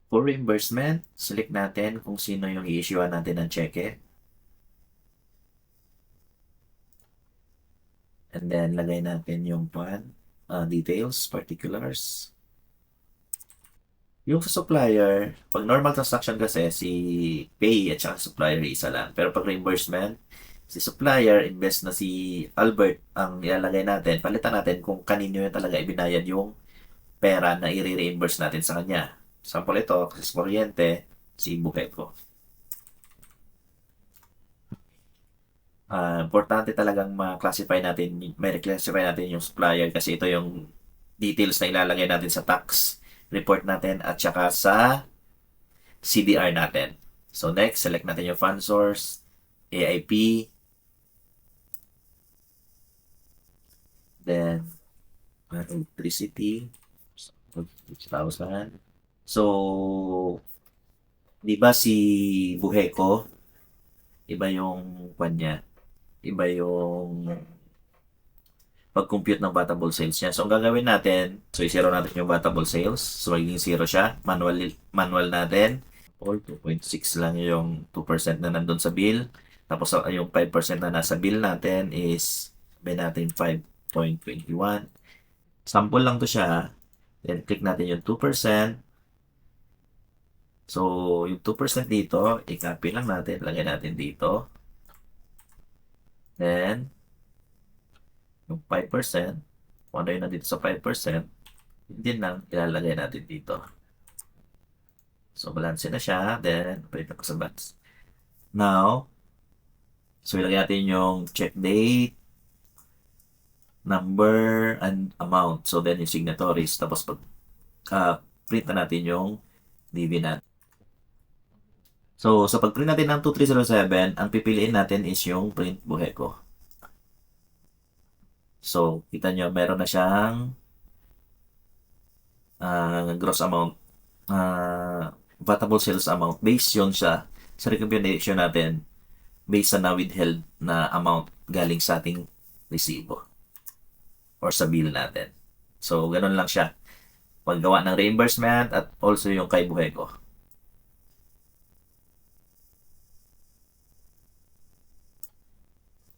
For reimbursement, select natin kung sino yung i-issuean natin ng cheque. And then, lagay natin yung details, particulars. Yung sa supplier, pag normal transaction kasi, si pay at saka supplier isa lang. Pero pag reimbursement, si supplier, invest na si Albert ang ilalagay natin, palitan natin kung kanino yung talaga ibinayad yung pera na i-reimburse natin sa kanya. Sample ito, kasi kuryente, si Bukeco. Importante talagang ma-classify natin, may classify natin yung supplier kasi ito yung details na ilalagay natin sa tax report natin at saka sa CDR natin. So next, select natin yung fund source, AIP, then electricity, 6,000. So, di ba si Buheco, iba yung kanya, iba yung pag-compute ng batable sales niya. So, ang gagawin natin, so i-zero natin yung batable sales. So, magiging zero siya. Manual natin. Or 2.6 lang yung 2% na nandun sa bill. Tapos, yung 5% na nasa bill natin is, sabihin natin 5.21. Sample lang to siya. Then, click natin yung 2%. So, yung 2% dito, i-copy lang natin. Lagay natin dito. Then, yung 5%, kung ano yun na dito sa 5%, yun din lang ilalagay natin dito. So, balance na siya. Then, pwede ko sa balance. Now, so ilagay natin yung check date, number, and amount. So, then yung signatories. Tapos, pag print na natin yung DB natin. So, sa pag-print natin ng 2307, ang pipiliin natin is yung print Buheco. So, kita nyo, meron na siyang gross amount, vatable sales amount. Based yun siya sa recomputation natin based sa na-withheld na amount galing sa ating resibo or sa bill natin. So, ganun lang siya. Paggawa ng reimbursement at also yung kay Buheco.